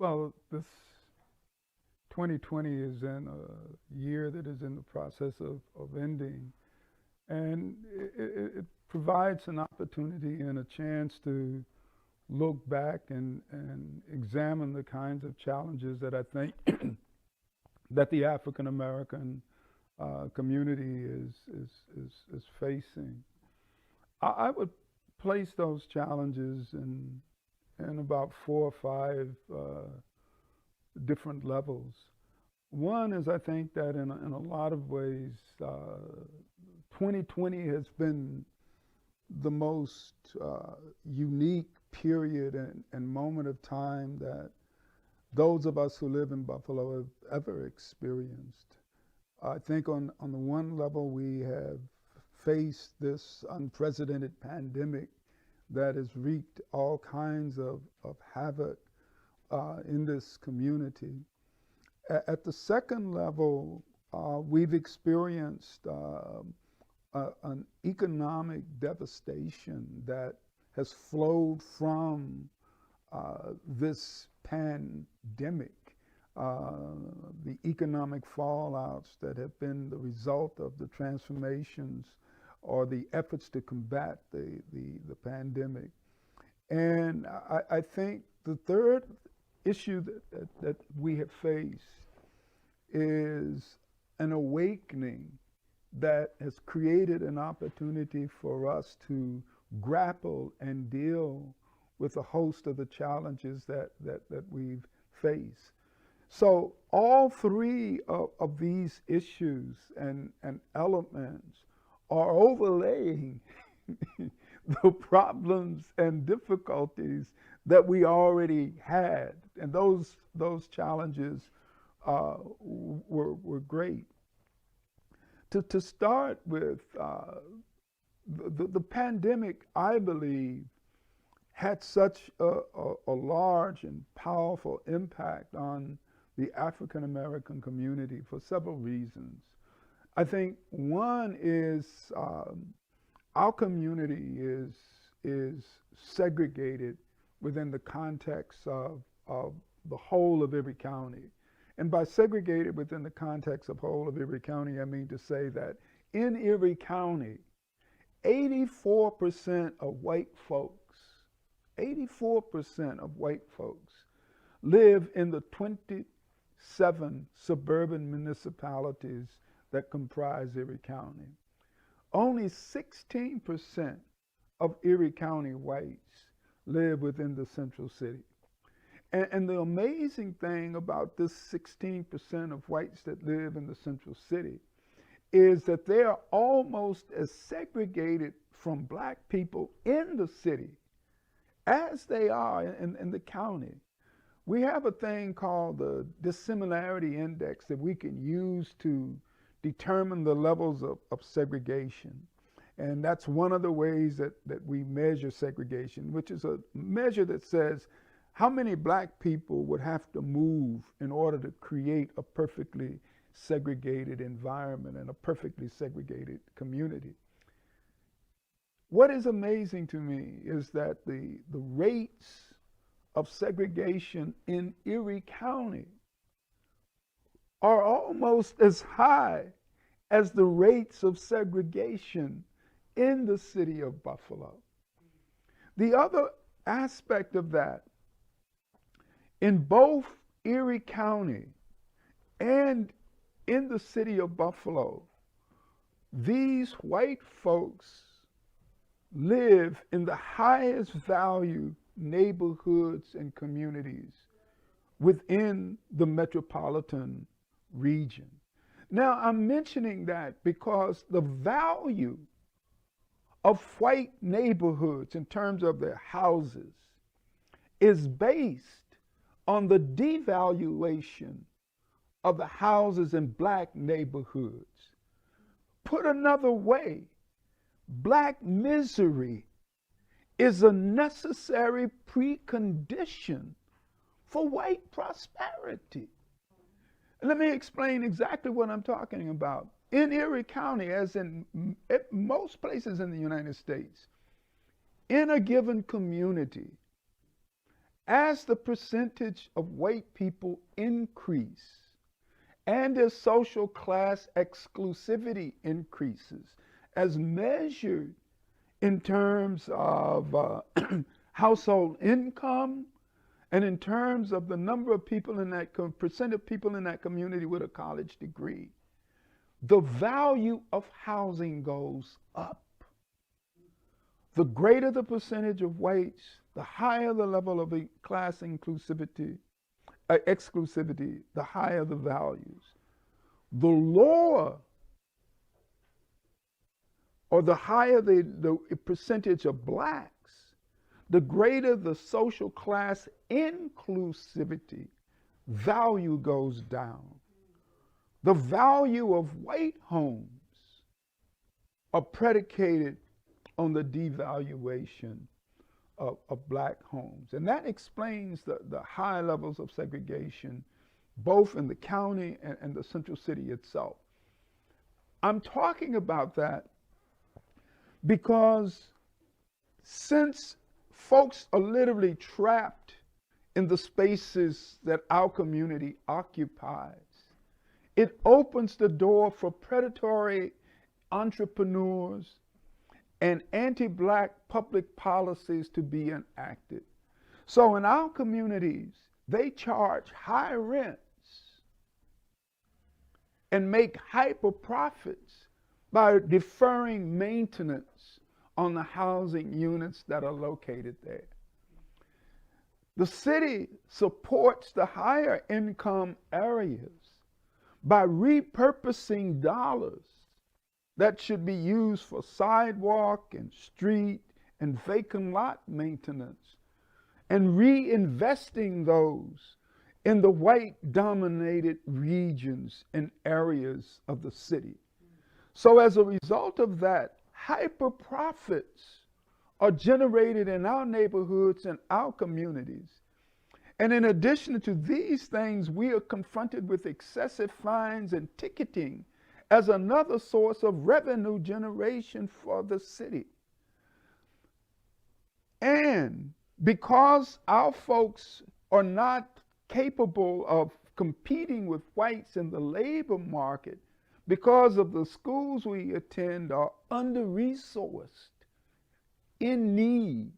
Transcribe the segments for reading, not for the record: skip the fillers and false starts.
Well, this 2020 is in a year that is in the process of ending, and it provides an opportunity and a chance to look back and examine the kinds of challenges that I think that the African American community is facing. I would place those challenges in about four or five different levels. One is I think that in a lot of ways, 2020 has been the most unique period and moment of time that those of us who live in Buffalo have ever experienced. I think on the one level, we have faced this unprecedented pandemic that has wreaked all kinds of havoc in this community. At the second level, we've experienced an economic devastation that has flowed from this pandemic, the economic fallouts that have been the result of the transformations or the efforts to combat the pandemic. And I think the third issue that we have faced is an awakening that has created an opportunity for us to grapple and deal with a host of the challenges that we've faced. So all three of these issues and elements are overlaying the problems and difficulties that we already had. And those challenges were great. To start with, the pandemic, I believe, had such a large and powerful impact on the African American community for several reasons. I think one is our community is segregated within the context of the whole of Erie County. And by segregated within the context of whole of Erie County, I mean to say that in Erie County, 84% of white folks, 84% of white folks live in the 27 suburban municipalities that comprise Erie County. Only 16% of Erie County whites live within the central city. And the amazing thing about this 16% of whites that live in the central city is that they are almost as segregated from black people in the city as they are in the county. We have a thing called the dissimilarity index that we can use to determine the levels of segregation. And that's one of the ways that we measure segregation, which is a measure that says how many black people would have to move in order to create a perfectly segregated environment and a perfectly segregated community. What is amazing to me is that the rates of segregation in Erie County are almost as high as the rates of segregation in the city of Buffalo. The other aspect of that, in both Erie County and in the city of Buffalo, these white folks live in the highest value neighborhoods and communities within the metropolitan region. Now, I'm mentioning that because the value of white neighborhoods in terms of their houses is based on the devaluation of the houses in black neighborhoods. Put another way, black misery is a necessary precondition for white prosperity. Let me explain exactly what I'm talking about. In Erie County, as in most places in the United States, in a given community, as the percentage of white people increase and their social class exclusivity increases, as measured in terms of household income and in terms of the number of people in that percent of people in that community with a college degree, the value of housing goes up. The greater the percentage of whites, the higher the level of class exclusivity, the higher the values. The lower or the higher the percentage of blacks, the greater the social class inclusivity, value goes down. The value of white homes are predicated on the devaluation of black homes. And that explains the high levels of segregation, both in the county and the central city itself. I'm talking about that because since folks are literally trapped in the spaces that our community occupies, it opens the door for predatory entrepreneurs and anti-black public policies to be enacted. So in our communities, they charge high rents and make hyper profits by deferring maintenance on the housing units that are located there. The city supports the higher income areas by repurposing dollars that should be used for sidewalk and street and vacant lot maintenance and reinvesting those in the white-dominated regions and areas of the city. So as a result of that, hyper profits are generated in our neighborhoods and our communities. And in addition to these things, we are confronted with excessive fines and ticketing as another source of revenue generation for the city. And because our folks are not capable of competing with whites in the labor market, because of the schools we attend are under-resourced, in need,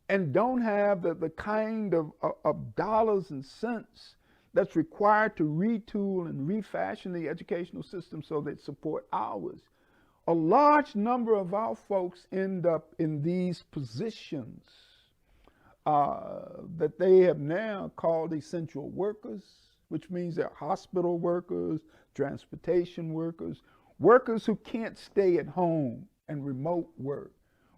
and don't have the kind of dollars and cents that's required to retool and refashion the educational system so they support ours. A large number of our folks end up in these positions that they have now called essential workers, which means they're hospital workers, transportation workers, workers who can't stay at home and remote work,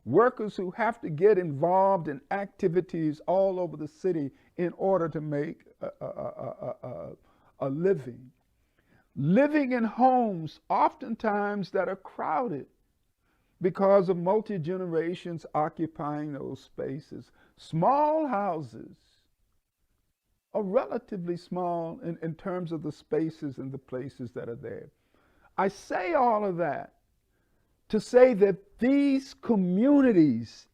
workers who have to get involved in activities all over the city in order to make a living. Living in homes oftentimes that are crowded because of multi-generations occupying those spaces. Small houses are relatively small in terms of the spaces and the places that are there. I say all of that to say that these communities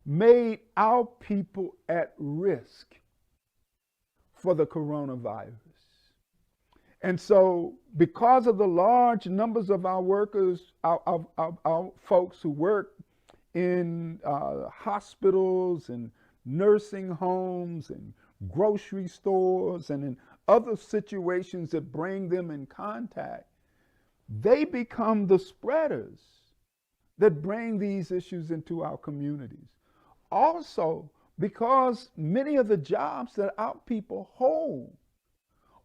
made our people at risk for the coronavirus. And so because of the large numbers of our workers, our folks who work in hospitals and nursing homes and grocery stores and in other situations that bring them in contact, they become the spreaders that bring these issues into our communities. Also, because many of the jobs that our people hold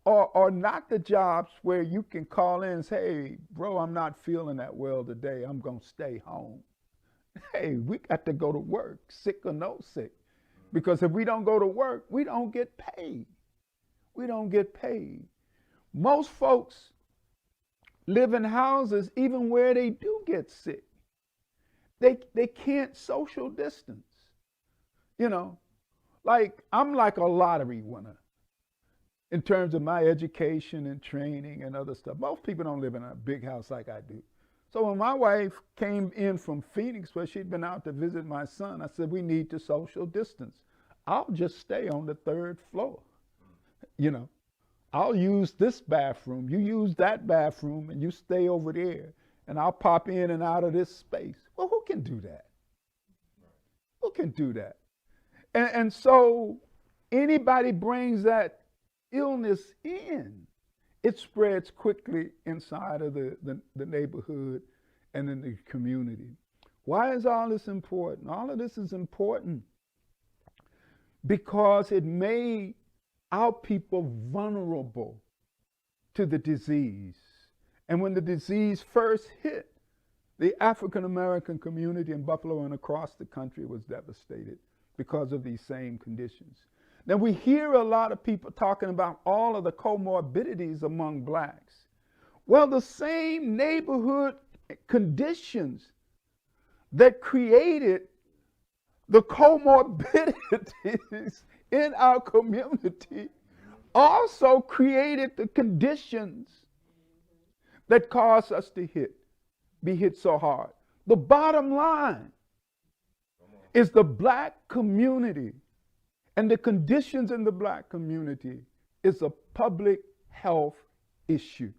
are not the jobs where you can call in and say, hey, bro, I'm not feeling that well today, I'm gonna stay home. Hey, we got to go to work, sick or no sick. Because if we don't go to work, we don't get paid. We don't get paid. Most folks live in houses even where they do get sick. They can't social distance. You know, like I'm like a lottery winner in terms of my education and training and other stuff. Most people don't live in a big house like I do. So when my wife came in from Phoenix, where she'd been out to visit my son, I said, we need to social distance. I'll just stay on the third floor. You know, I'll use this bathroom. You use that bathroom and you stay over there. And I'll pop in and out of this space. Well, who can do that? Who can do that? And so anybody brings that illness in, it spreads quickly inside of the neighborhood and in the community. Why is all this important? All of this is important because it made our people vulnerable to the disease. And when the disease first hit, the African American community in Buffalo and across the country was devastated because of these same conditions. Now, we hear a lot of people talking about all of the comorbidities among blacks. Well, the same neighborhood conditions that created the comorbidities in our community also created the conditions that caused us to be hit so hard. The bottom line is the black community and the conditions in the black community is a public health issue,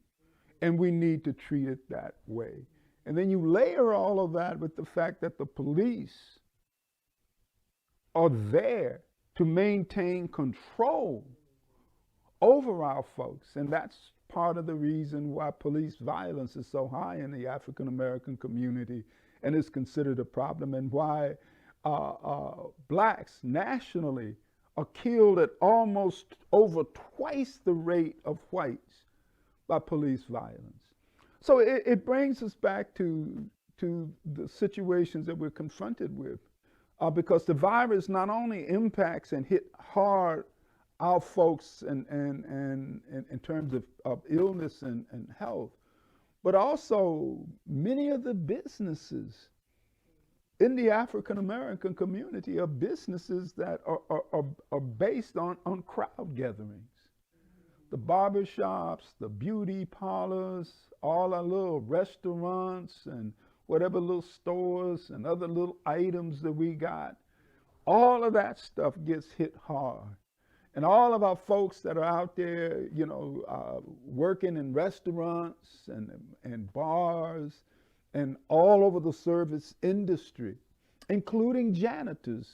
and we need to treat it that way. And then you layer all of that with the fact that the police are there to maintain control over our folks. And that's part of the reason why police violence is so high in the African American community and is considered a problem, and why blacks nationally are killed at almost over twice the rate of whites by police violence. So it brings us back to the situations that we're confronted with, because the virus not only impacts and hit hard our folks and in terms of illness and health, but also many of the businesses in the African American community are businesses that are based on crowd gatherings. The barber shops, the beauty parlors, all our little restaurants and whatever little stores and other little items that we got, all of that stuff gets hit hard. And all of our folks that are out there, working in restaurants and bars and all over the service industry, including janitors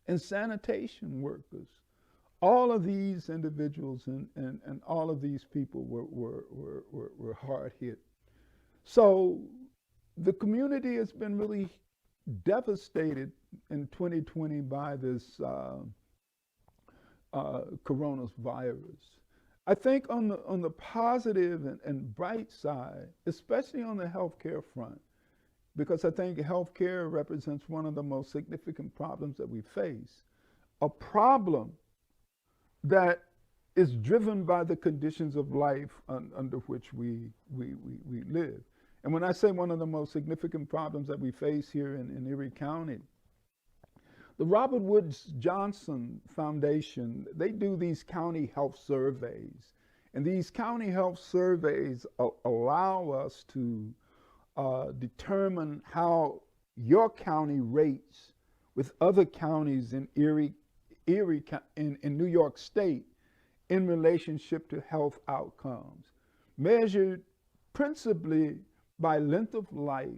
and sanitation workers, all of these individuals and all of these people were hard hit. So the community has been really devastated in 2020 by this coronavirus. I think on the positive and bright side, especially on the healthcare front, because I think healthcare represents one of the most significant problems that we face, a problem that is driven by the conditions of life under which we live. And when I say one of the most significant problems that we face here in Erie County, the Robert Woods Johnson Foundation, they do these county health surveys. And these county health surveys allow us to determine how your county rates with other counties in in New York State in relationship to health outcomes, measured principally by length of life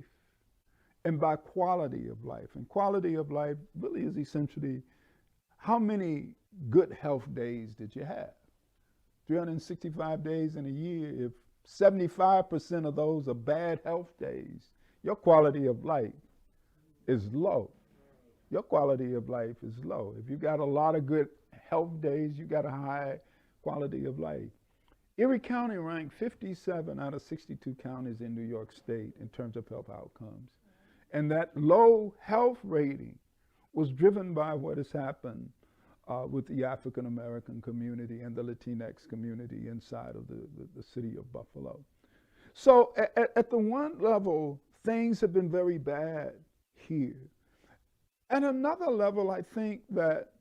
and by quality of life. And quality of life really is essentially how many good health days did you have? 365 days in a year. If 75% of those are bad health days, your quality of life is low. Your quality of life is low. If you got a lot of good health days, you got a high quality of life. Erie County ranked 57 out of 62 counties in New York State in terms of health outcomes. And that low health rating was driven by what has happened with the African American community and the Latinx community inside of the city of Buffalo. So at the one level, things have been very bad here. At another level, I think that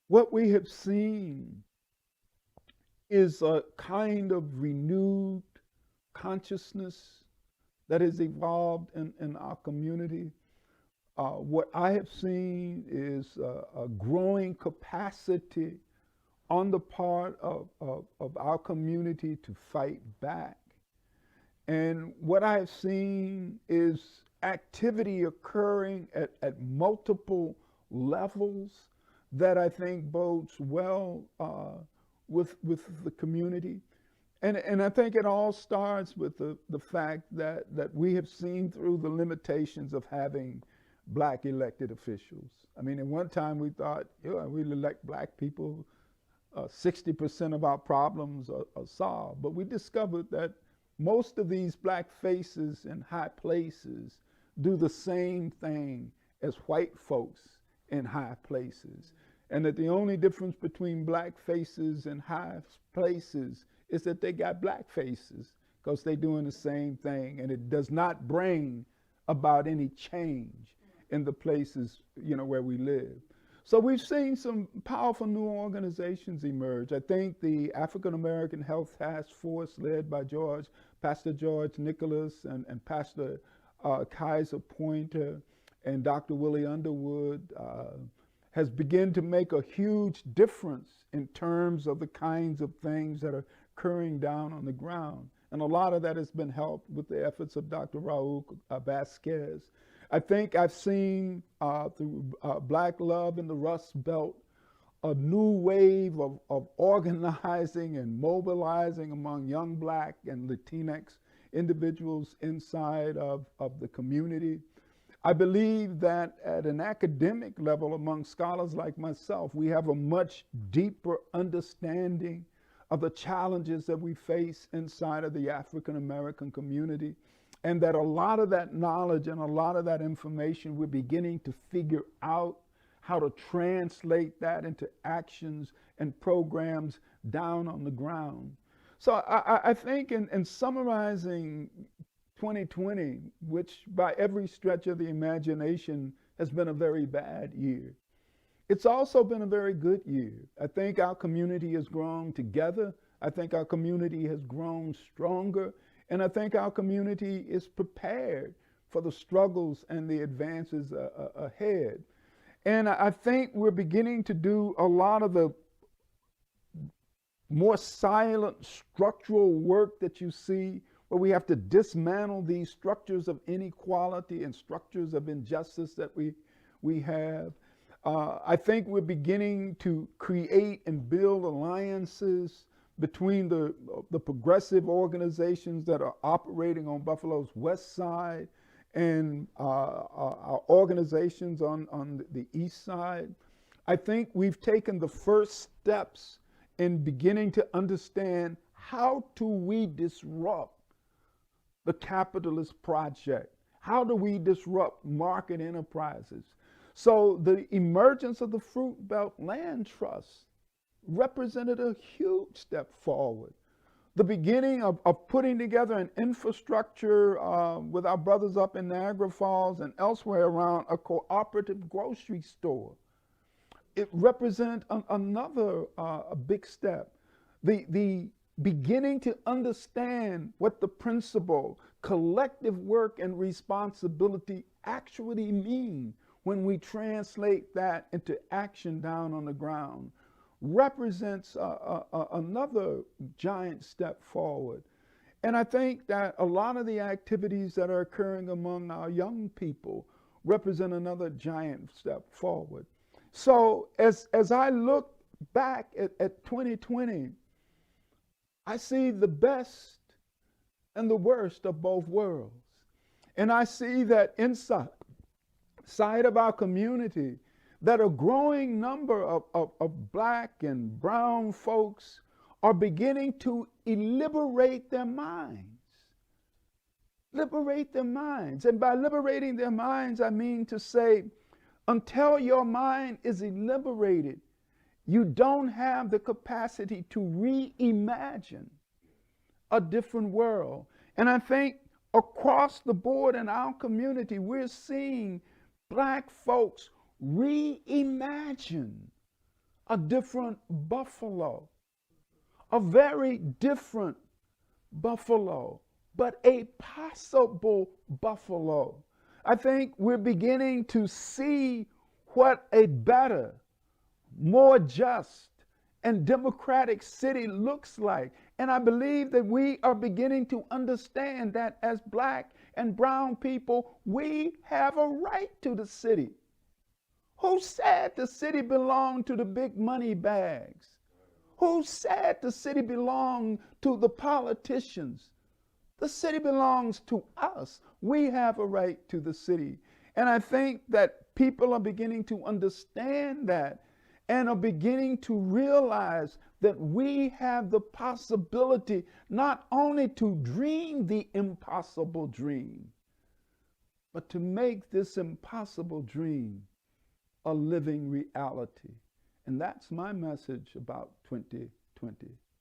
what we have seen is a kind of renewed consciousness that has evolved in our community. what I have seen is a growing capacity on the part of our community to fight back. And what I have seen is activity occurring at multiple levels that I think bodes well with the community. And I think it all starts with the fact that we have seen through the limitations of having black elected officials. I mean, at one time we thought, yeah, we'll elect black people, 60% of our problems are solved. But we discovered that most of these black faces in high places do the same thing as white folks in high places. And that the only difference between black faces in high places is that they got black faces because they're doing the same thing, and it does not bring about any change in the places, where we live. So we've seen some powerful new organizations emerge. I think the African American Health Task Force, led by Pastor George Nicholas and Pastor Kaiser Pointer and Dr. Willie Underwood, has begun to make a huge difference in terms of the kinds of things that are occurring down on the ground. And a lot of that has been helped with the efforts of Dr. Raul Vasquez. I think I've seen through Black Love in the Rust Belt a new wave of organizing and mobilizing among young Black and Latinx individuals inside of the community. I believe that at an academic level, among scholars like myself, we have a much deeper understanding of the challenges that we face inside of the African American community, and that a lot of that knowledge and a lot of that information, we're beginning to figure out how to translate that into actions and programs down on the ground. So I think in summarizing 2020, which by every stretch of the imagination has been a very bad year, it's also been a very good year. I think our community has grown together. I think our community has grown stronger. And I think our community is prepared for the struggles and the advances ahead. And I think we're beginning to do a lot of the more silent structural work that you see, where we have to dismantle these structures of inequality and structures of injustice that we have. I think we're beginning to create and build alliances between the progressive organizations that are operating on Buffalo's west side and our organizations on the east side. I think we've taken the first steps in beginning to understand how do we disrupt the capitalist project? How do we disrupt market enterprises? So the emergence of the Fruit Belt Land Trust represented a huge step forward. The beginning of putting together an infrastructure with our brothers up in Niagara Falls and elsewhere around a cooperative grocery store. It represents another big step. The beginning to understand what the principle collective work and responsibility actually mean when we translate that into action down on the ground represents another giant step forward. And I think that a lot of the activities that are occurring among our young people represent another giant step forward. So as I look back at 2020, I see the best and the worst of both worlds. And I see that inside of our community, that a growing number of Black and brown folks are beginning to liberate their minds. Liberate their minds. And by liberating their minds, I mean to say, until your mind is liberated, you don't have the capacity to reimagine a different world. And I think across the board in our community, we're seeing Black folks reimagine a different Buffalo, a very different Buffalo, but a possible Buffalo. I think we're beginning to see what a better, more just, and democratic city looks like. And I believe that we are beginning to understand that as black and brown people, we have a right to the city. Who said the city belonged to the big money bags? Who said the city belonged to the politicians? The city belongs to us. We have a right to the city. And I think that people are beginning to understand that and are beginning to realize that we have the possibility not only to dream the impossible dream, but to make this impossible dream a living reality. And that's my message about 2020.